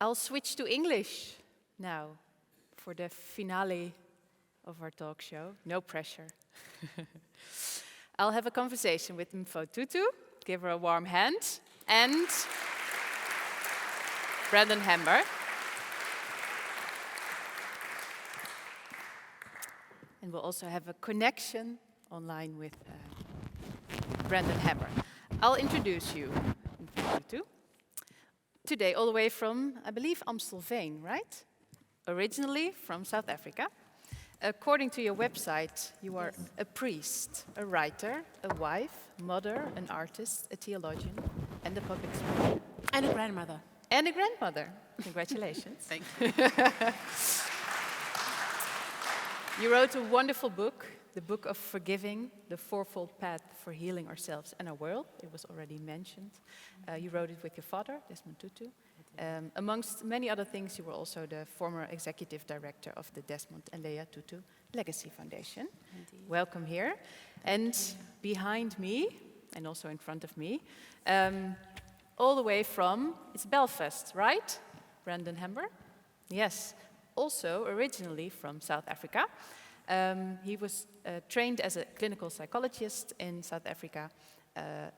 I'll switch to English now for the finale of our talk show. No pressure. I'll have a conversation with Mpho Tutu, give her a warm hand, and Brandon Hamber. And we'll also have a connection online with Brandon Hamber. I'll introduce you, Mpho Tutu. Today, all the way from, I believe, Amstelveen, right? Originally from South Africa. According to your website, you are a priest, a writer, a wife, mother, an artist, a theologian, and a public speaker. And a grandmother. And a grandmother. Congratulations. Thank you. You wrote a wonderful book, the Book of Forgiving, the Fourfold Path for Healing Ourselves and Our World. It was already mentioned. You wrote it with your father, Desmond Tutu. Amongst many other things, you were also the former executive director of the Desmond and Leah Tutu Legacy Foundation. Indeed. Welcome here. And behind me, and also in front of me, all the way from, it's Belfast, right? Brandon Hamber? Yes. Also originally from South Africa. He was trained as a clinical psychologist in South Africa.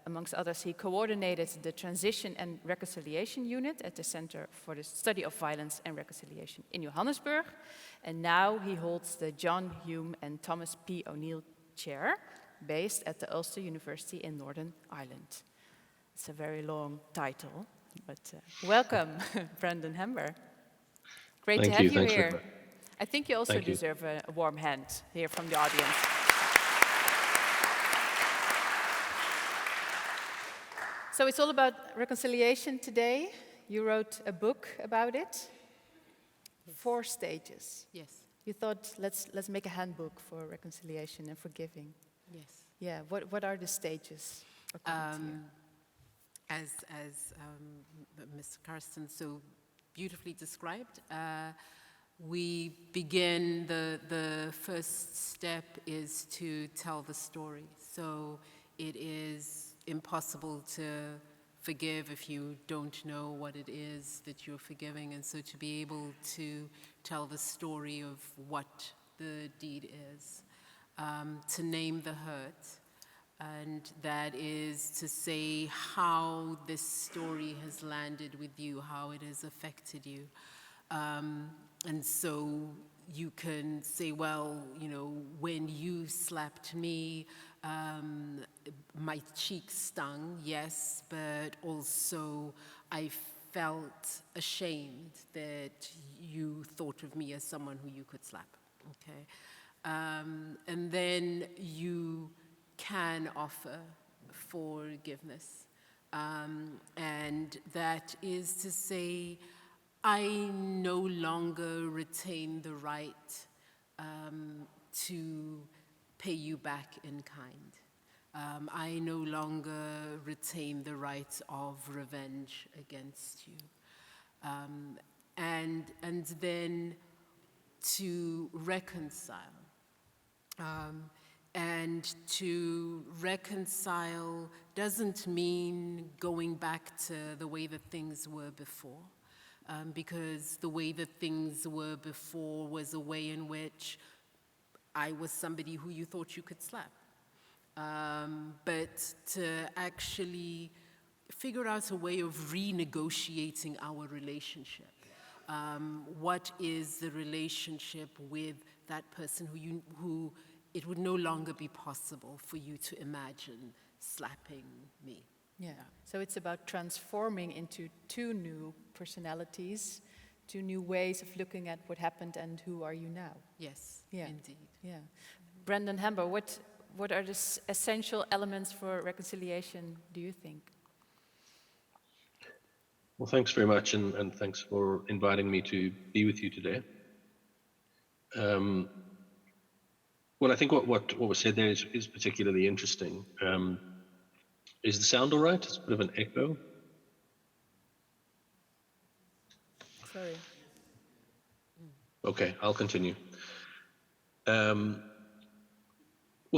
Amongst others, he coordinated the Transition and Reconciliation Unit at the Center for the Study of Violence and Reconciliation in Johannesburg. And now he holds the John Hume and Thomas P. O'Neill Chair, based at the Ulster University in Northern Ireland. It's a very long title, but welcome, Brandon Hamber. Great to have you here. I think you also deserve a warm hand here from the audience. So it's all about reconciliation today. You wrote a book about it. Yes. 4 stages. Yes. You thought, let's make a handbook for reconciliation and forgiving. Yes. Yeah. What are the stages? As Ms. Karsten so beautifully described, we begin, the first step is to tell the story. So it is impossible to forgive if you don't know what it is that you're forgiving, and so to be able to tell the story of what the deed is, to name the hurt, and that is to say how this story has landed with you, how it has affected you. And so you can say, well, you know, when you slapped me, my cheek stung, yes, but also I felt ashamed that you thought of me as someone who you could slap, okay? And then you can offer forgiveness. And that is to say, I no longer retain the right to pay you back in kind. I no longer retain the right of revenge against you. And then to reconcile. And to reconcile doesn't mean going back to the way that things were before. Because the way that things were before was a way in which I was somebody who you thought you could slap. But to actually figure out a way of renegotiating our relationship. What is the relationship with that person who it would no longer be possible for you to imagine slapping me? Yeah. So it's about transforming into 2 new personalities, 2 new ways of looking at what happened and who are you now. Yes, yeah. Indeed. Yeah. Brandon Hamber, what are the essential elements for reconciliation, do you think? Well, thanks very much, and thanks for inviting me to be with you today. Well, I think what was said there is particularly interesting. Is the sound all right? It's a bit of an echo. Sorry. Okay, I'll continue. Well,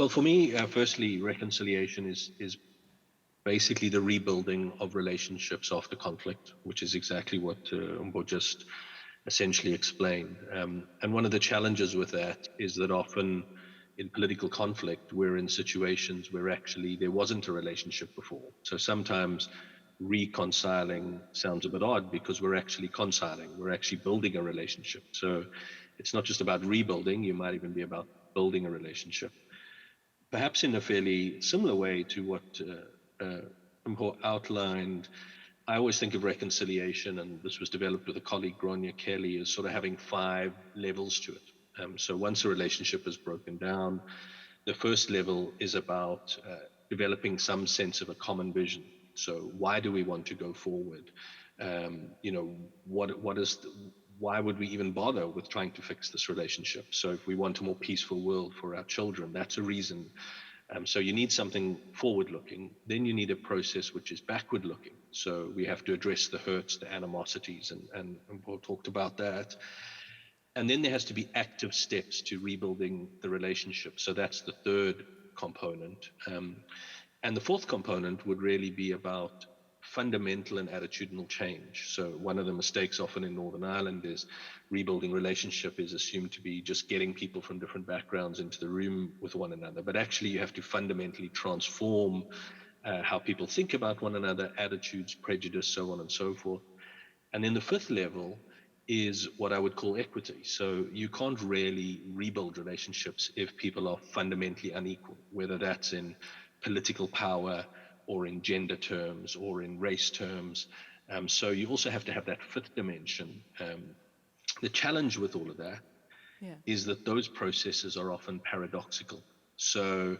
for me, firstly, reconciliation is basically the rebuilding of relationships after conflict, which is exactly what Mpho just essentially explained. And one of the challenges with that is that often in political conflict, we're in situations where actually there wasn't a relationship before. So sometimes reconciling sounds a bit odd because we're actually conciling, we're actually building a relationship. So it's not just about rebuilding, you might even be about building a relationship. Perhaps in a fairly similar way to what Mpho outlined, I always think of reconciliation, and this was developed with a colleague, Gronya Kelly, as sort of having 5 levels to it. So once a relationship is broken down, the first level is about developing some sense of a common vision. So why do we want to go forward? Why would we even bother with trying to fix this relationship? So if we want a more peaceful world for our children, that's a reason. So you need something forward-looking. Then you need a process which is backward-looking. So we have to address the hurts, the animosities, and Paul talked about that. And then there has to be active steps to rebuilding the relationship. So that's the third component. And the fourth component would really be about fundamental and attitudinal change. So one of the mistakes often in Northern Ireland is rebuilding relationship is assumed to be just getting people from different backgrounds into the room with one another. But actually you have to fundamentally transform how people think about one another, attitudes, prejudice, so on and so forth. And then the fifth level is what I would call equity. So you can't really rebuild relationships if people are fundamentally unequal, whether that's in political power or in gender terms or in race terms. So you also have to have that fifth dimension. The challenge with all of that is that those processes are often paradoxical. So,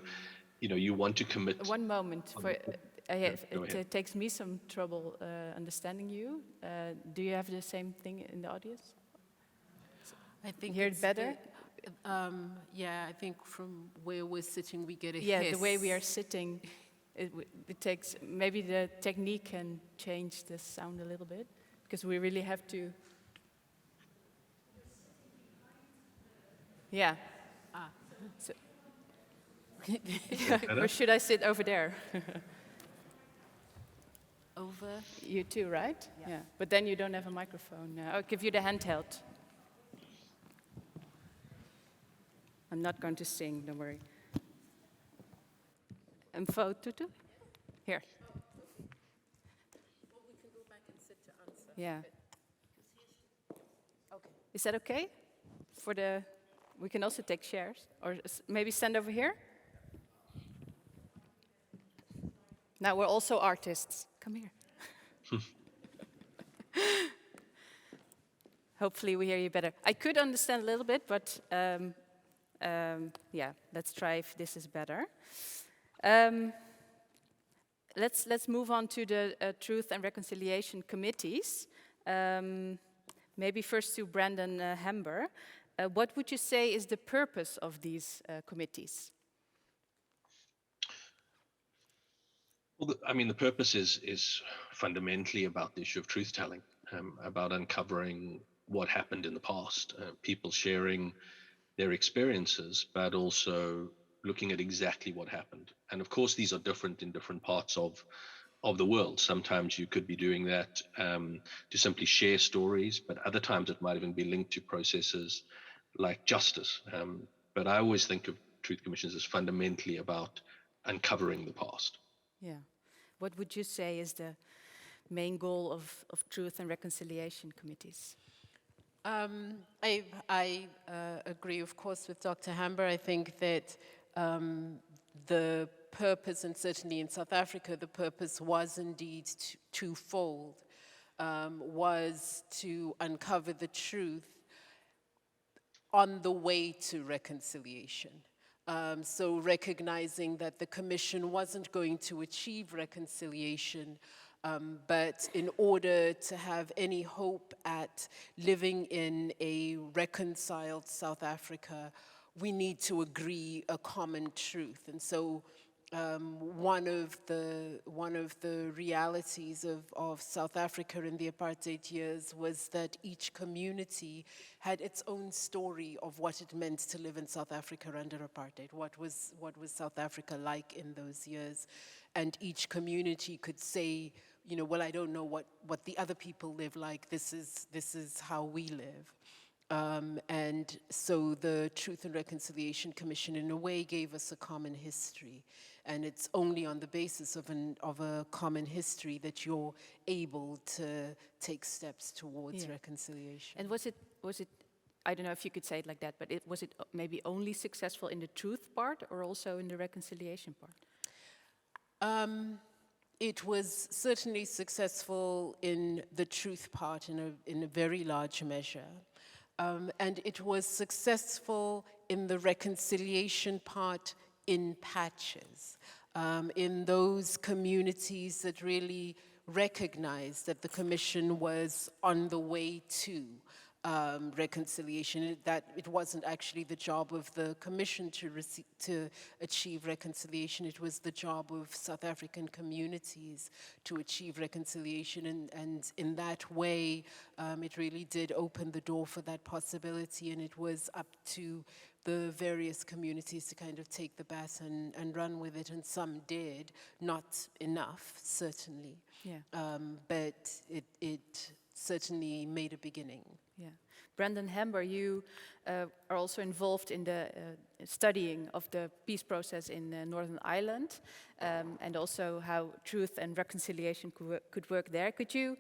you want to commit. One moment. It takes me some trouble understanding you. Do you have the same thing in the audience? I think hear it better? I think from where we're sitting, we get a hiss. Yeah, the way we are sitting, it takes, maybe the technique can change the sound a little bit, because we really have to. Yeah. So, or should I sit over there? Over? You too, right? Yeah. But then you don't have a microphone. I'll give you the handheld. I'm not going to sing, don't worry. Mpho Tutu? Here. Well, we can go back and sit to answer. Yeah. Okay. Is that okay? We can also take shares. Or maybe stand over here? Now we're also artists. Come here. Hopefully we hear you better. I could understand a little bit, but let's try if this is better. Let's move on to the Truth and Reconciliation Committees. Maybe first to Brandon Hamber. What would you say is the purpose of these committees? Well, the purpose is fundamentally about the issue of truth-telling, about uncovering what happened in the past, people sharing their experiences, but also looking at exactly what happened. And of course, these are different in different parts of the world. Sometimes you could be doing that to simply share stories, but other times it might even be linked to processes like justice. But I always think of truth commissions as fundamentally about uncovering the past. Yeah. What would you say is the main goal of Truth and Reconciliation Committees? I agree, of course, with Dr. Hamber. I think that the purpose, and certainly in South Africa, the purpose was indeed twofold, was to uncover the truth on the way to reconciliation. So recognizing that the Commission wasn't going to achieve reconciliation, but in order to have any hope at living in a reconciled South Africa, we need to agree a common truth. And so one of the realities of South Africa in the apartheid years was that each community had its own story of what it meant to live in South Africa under apartheid. What was South Africa like in those years? and each community could say, well, I don't know what the other people live like, this is how we live. And so the Truth and Reconciliation Commission, in a way, gave us a common history. And it's only on the basis of a common history that you're able to take steps towards reconciliation. And was it, I don't know if you could say it like that, but was it maybe only successful in the truth part or also in the reconciliation part? It was certainly successful in the truth part in a very large measure. And it was successful in the reconciliation part in patches, in those communities that really recognized that the Commission was on the way to reconciliation, that it wasn't actually the job of the Commission to achieve reconciliation, it was the job of South African communities to achieve reconciliation, and in that way, it really did open the door for that possibility, and it was up to the various communities to kind of take the baton and run with it, and some did, not enough, certainly, but it certainly made a beginning. Yeah. Brandon Hamber, you are also involved in the studying of the peace process in Northern Ireland, and also how truth and reconciliation could work there. Could you,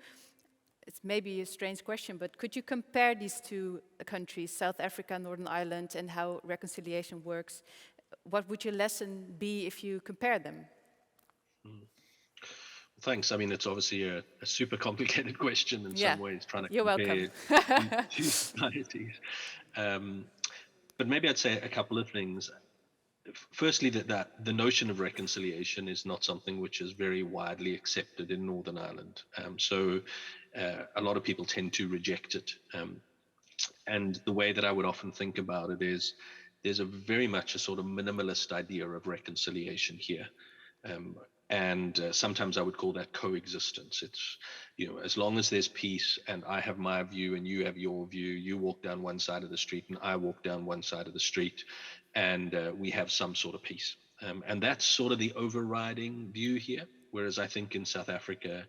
it's maybe a strange question, but could you compare these two countries, South Africa, Northern Ireland, and how reconciliation works? What would your lesson be if you compare them? Thanks. I mean, it's obviously a super complicated question in some ways, trying to compare two societies. But maybe I'd say a couple of things. Firstly, that the notion of reconciliation is not something which is very widely accepted in Northern Ireland. So a lot of people tend to reject it. And the way that I would often think about it is there's a very much a sort of minimalist idea of reconciliation here. And sometimes I would call that coexistence. It's, as long as there's peace and I have my view and you have your view, you walk down one side of the street and I walk down one side of the street, and we have some sort of peace. And that's sort of the overriding view here. Whereas I think in South Africa,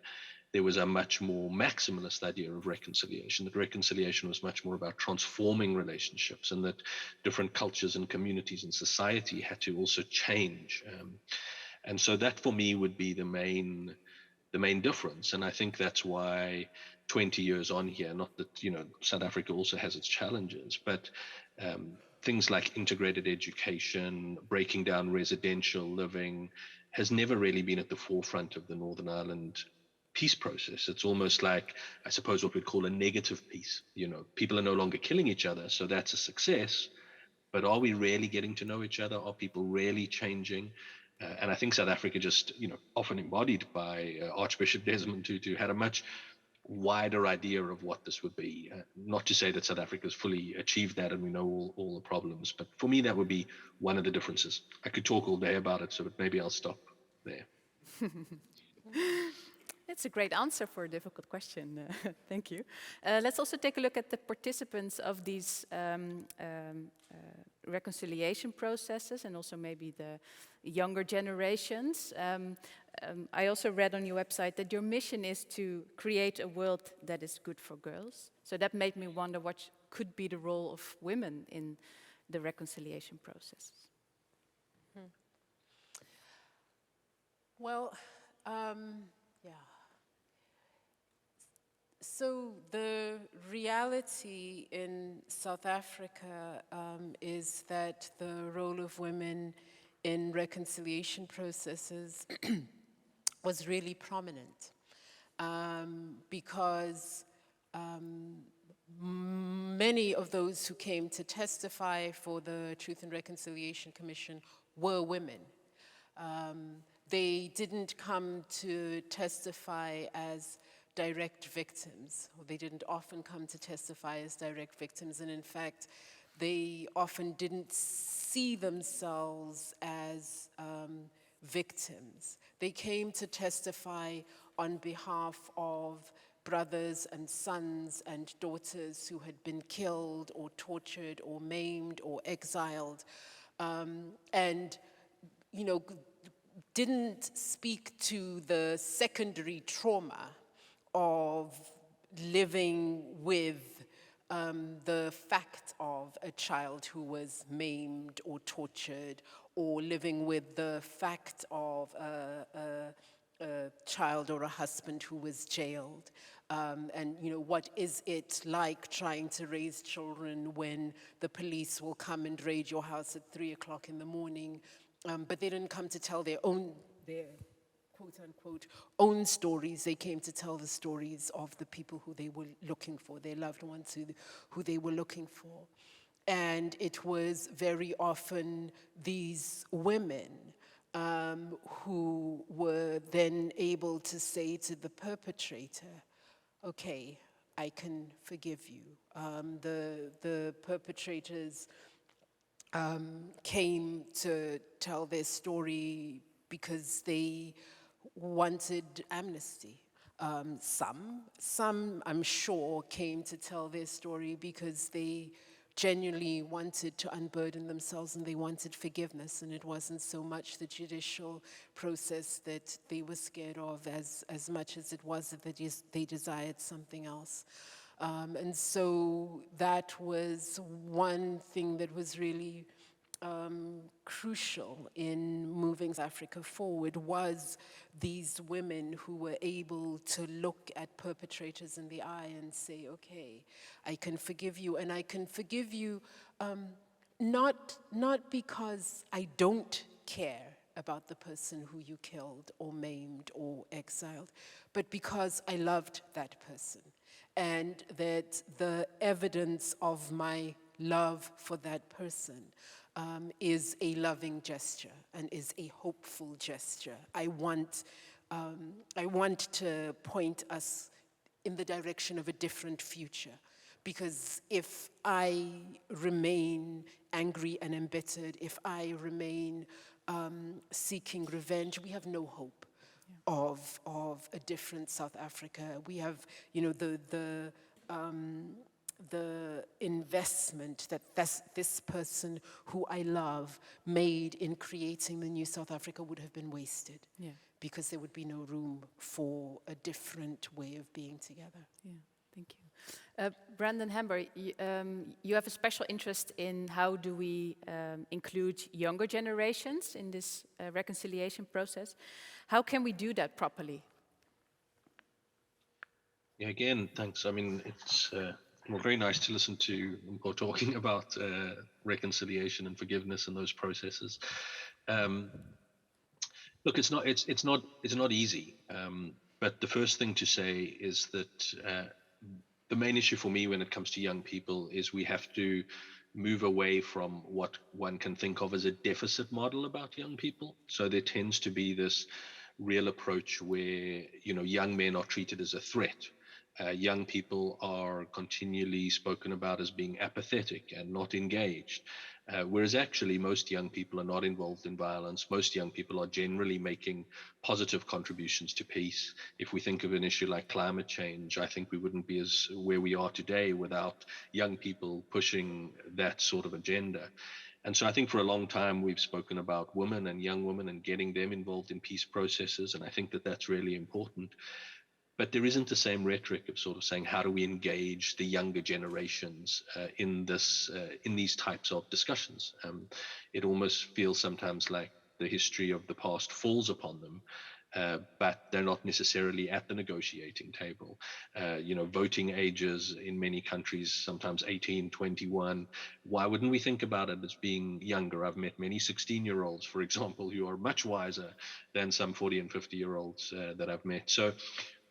there was a much more maximalist idea of reconciliation, that reconciliation was much more about transforming relationships, and that different cultures and communities and society had to also change. And so that for me would be the main difference. And I think that's why 20 years on here, not that, South Africa also has its challenges, but things like integrated education, breaking down residential living has never really been at the forefront of the Northern Ireland peace process. It's almost like, I suppose, what we'd call a negative peace. People are no longer killing each other, so that's a success. But are we really getting to know each other? Are people really changing? And I think South Africa, just often embodied by Archbishop Desmond Tutu, had a much wider idea of what this would be. Not to say that South Africa has fully achieved that and we know all the problems, but for me that would be one of the differences. I could talk all day about it, so maybe I'll stop there. It's a great answer for a difficult question. Thank you. Let's also take a look at the participants of these reconciliation processes, and also maybe the younger generations. I also read on your website that your mission is to create a world that is good for girls. So that made me wonder what could be the role of women in the reconciliation process. Well, yeah. So the reality in South Africa is that the role of women in reconciliation processes was really prominent because many of those who came to testify for the Truth and Reconciliation Commission were women. They didn't come to testify as direct victims, or they didn't often come to testify as direct victims, and in fact, they often didn't see themselves as victims. They came to testify on behalf of brothers and sons and daughters who had been killed or tortured or maimed or exiled. And, didn't speak to the secondary trauma of living with the fact of a child who was maimed or tortured, or living with the fact of a child or a husband who was jailed. And what is it like trying to raise children when the police will come and raid your house at 3 o'clock in the morning, but they didn't come to tell their quote-unquote own stories. They came to tell the stories of the people who they were looking for, their loved ones who they were looking for. And it was very often these women who were then able to say to the perpetrator, okay, I can forgive you. The perpetrators came to tell their story because they wanted amnesty. Some, I'm sure, came to tell their story because they genuinely wanted to unburden themselves and they wanted forgiveness, and it wasn't so much the judicial process that they were scared of as much as it was that they desired something else. And so that was one thing that was really crucial in moving South Africa forward, was these women who were able to look at perpetrators in the eye and say, okay, I can forgive you, and I can forgive you not because I don't care about the person who you killed or maimed or exiled, but because I loved that person, and that the evidence of my love for that person is a loving gesture and is a hopeful gesture. I want to point us in the direction of a different future, because if I remain angry and embittered, if I remain seeking revenge, we have no hope of a different South Africa. We have, the investment that this person who I love made in creating the new South Africa would have been wasted. Yeah. Because there would be no room for a different way of being together. Yeah, thank you. Brandon Hamber, you have a special interest in how do we include younger generations in this reconciliation process. How can we do that properly? Yeah, again, thanks. I mean, it's very nice to listen to Mpho talking about reconciliation and forgiveness and those processes. Look, it's not easy. But the first thing to say is that the main issue for me when it comes to young people is we have to move away from what one can think of as a deficit model about young people. So there tends to be this real approach where young men are treated as a threat. Young people are continually spoken about as being apathetic and not engaged, whereas actually most young people are not involved in violence. Most young people are generally making positive contributions to peace. If we think of an issue like climate change, I think we wouldn't be as where we are today without young people pushing that sort of agenda. And so I think for a long time we've spoken about women and young women and getting them involved in peace processes, and I think that that's really important. But there isn't the same rhetoric of sort of saying, how do we engage the younger generations in these types of discussions? It almost feels sometimes like the history of the past falls upon them, but they're not necessarily at the negotiating table. Voting ages in many countries, sometimes 18, 21. Why wouldn't we think about it as being younger? I've met many 16-year-olds, for example, who are much wiser than some 40 and 50-year-olds that I've met. So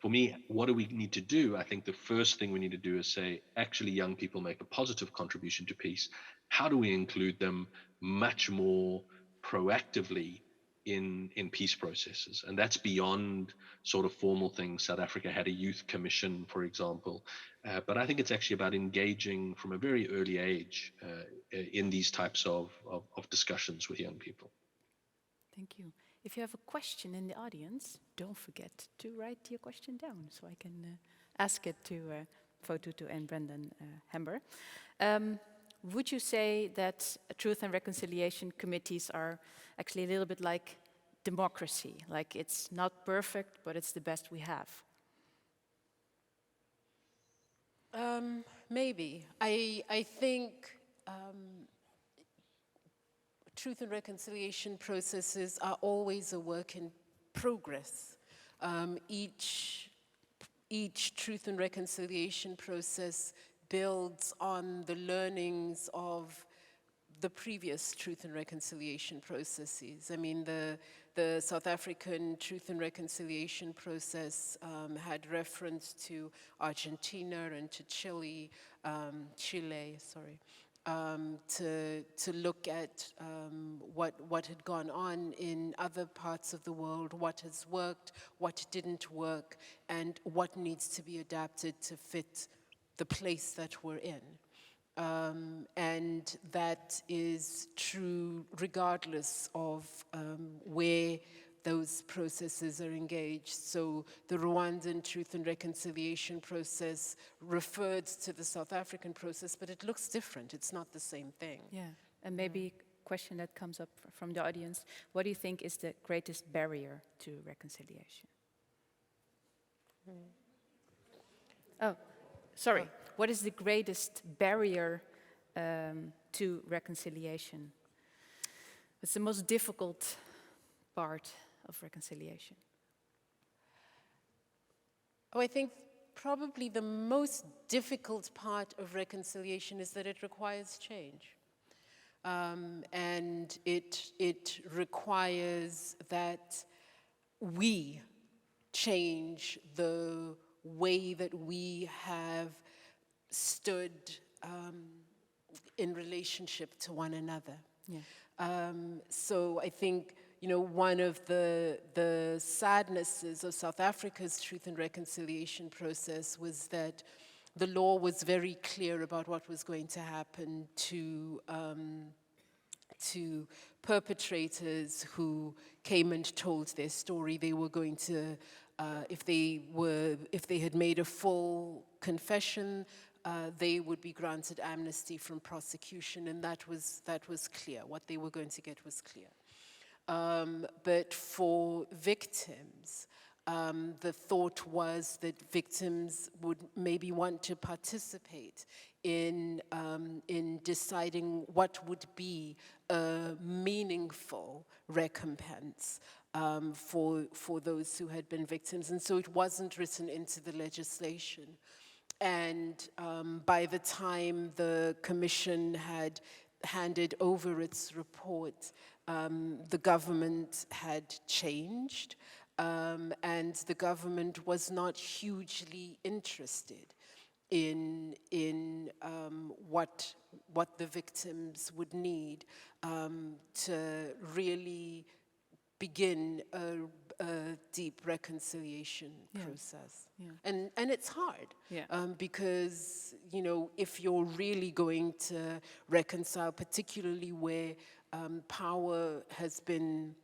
for me, what do we need to do? I think the first thing we need to do is say, actually, young people make a positive contribution to peace. How do we include them much more proactively in peace processes? And that's beyond sort of formal things. South Africa had a youth commission, for example. But I think it's actually about engaging from a very early age in these types of discussions with young people. Thank you. If you have a question in the audience, don't forget to write your question down so I can ask it to Mpho Tutu and Brandon Hamber. Would you say that truth and reconciliation committees are actually a little bit like democracy? Like it's not perfect, but it's the best we have. Maybe. I think truth and reconciliation processes are always a work in progress. Each truth and reconciliation process builds on the learnings of the previous truth and reconciliation processes. I mean, the South African truth and reconciliation process had reference to Argentina and to Chile, to look at what had gone on in other parts of the world, what has worked, what didn't work, and what needs to be adapted to fit the place that we're in. And that is true regardless of where those processes are engaged. So the Rwandan Truth and Reconciliation process referred to the South African process, but it looks different. It's not the same thing. Yeah, and maybe a question that comes up from the audience. What do you think is the greatest barrier to reconciliation? Oh, sorry. Oh. What is the greatest barrier to reconciliation? What's the most difficult part of reconciliation? Oh, I think probably the most difficult part of reconciliation is that it requires change. And it requires that we change the way that we have stood in relationship to one another. Yeah. So I think, one of the sadnesses of South Africa's truth and reconciliation process was that the law was very clear about what was going to happen to perpetrators who came and told their story. They were going to, if they had made a full confession, they would be granted amnesty from prosecution, and that was clear. What they were going to get was clear. But for victims, the thought was that victims would maybe want to participate in deciding what would be a meaningful recompense for those who had been victims, and so it wasn't written into the legislation. And by the time the commission had handed over its report, the government had changed, and the government was not hugely interested in what the victims would need to really begin a deep reconciliation process. Yeah. And it's hard, because, if you're really going to reconcile, particularly where power has been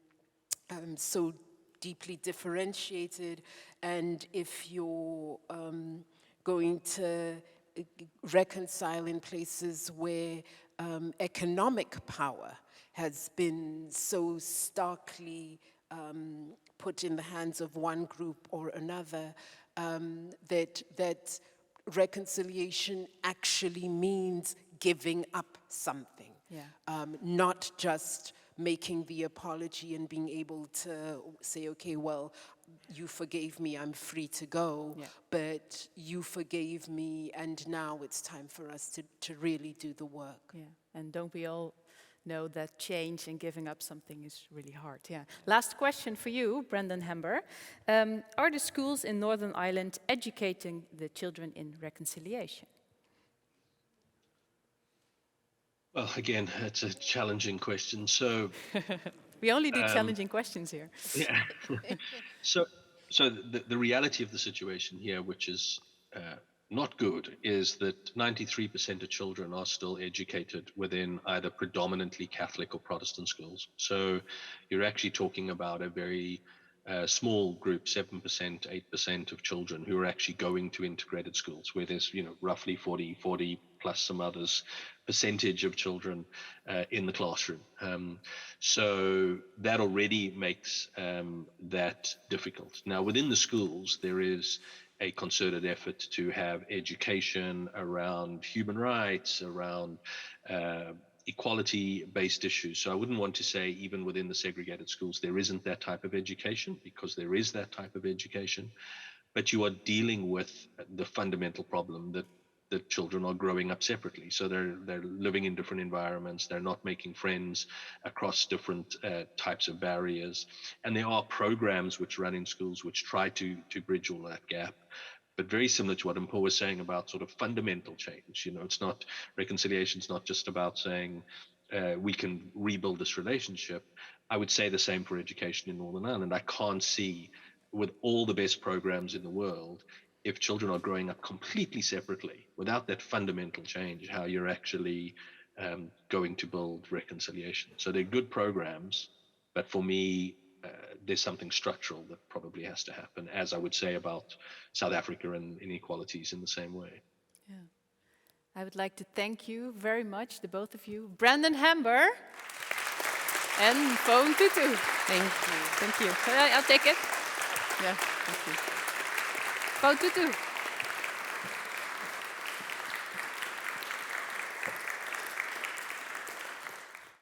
so deeply differentiated, and if you're going to reconcile in places where economic power has been so starkly put in the hands of one group or another, that reconciliation actually means giving up something, not just making the apology and being able to say, okay, well, you forgave me, I'm free to go, but you forgave me, and now it's time for us to really do the work. Yeah, and don't we all know that change and giving up something is really hard? Yeah. Last question for you, Brendan Hamber. Are the schools in Northern Ireland educating the children in reconciliation? Well, again, it's a challenging question. So we only do challenging questions here. Yeah. So the reality of the situation here, which is not good, is that 93% of children are still educated within either predominantly Catholic or Protestant schools. So you're actually talking about a very small group, 7%, 8% of children who are actually going to integrated schools, where there's, roughly 40 plus some others percentage of children in the classroom. So that already makes that difficult. Now, within the schools, there is a concerted effort to have education around human rights, around equality-based issues. So I wouldn't want to say even within the segregated schools there isn't that type of education, because there is that type of education, but you are dealing with the fundamental problem that children are growing up separately. So they're living in different environments. They're not making friends across different types of barriers. And there are programs which run in schools which try to bridge all that gap. But very similar to what Mpho was saying about sort of fundamental change. It's not, reconciliation's not just about saying we can rebuild this relationship. I would say the same for education in Northern Ireland. I can't see, with all the best programs in the world, if children are growing up completely separately without that fundamental change, how you're actually going to build reconciliation. So they're good programs, but for me, there's something structural that probably has to happen, as I would say about South Africa and inequalities in the same way. Yeah. I would like to thank you very much, the both of you, Brandon Hamber and Mpho Tutu. Thank you. Thank you. I'll take it. Yeah, thank you. Mpho Tutu.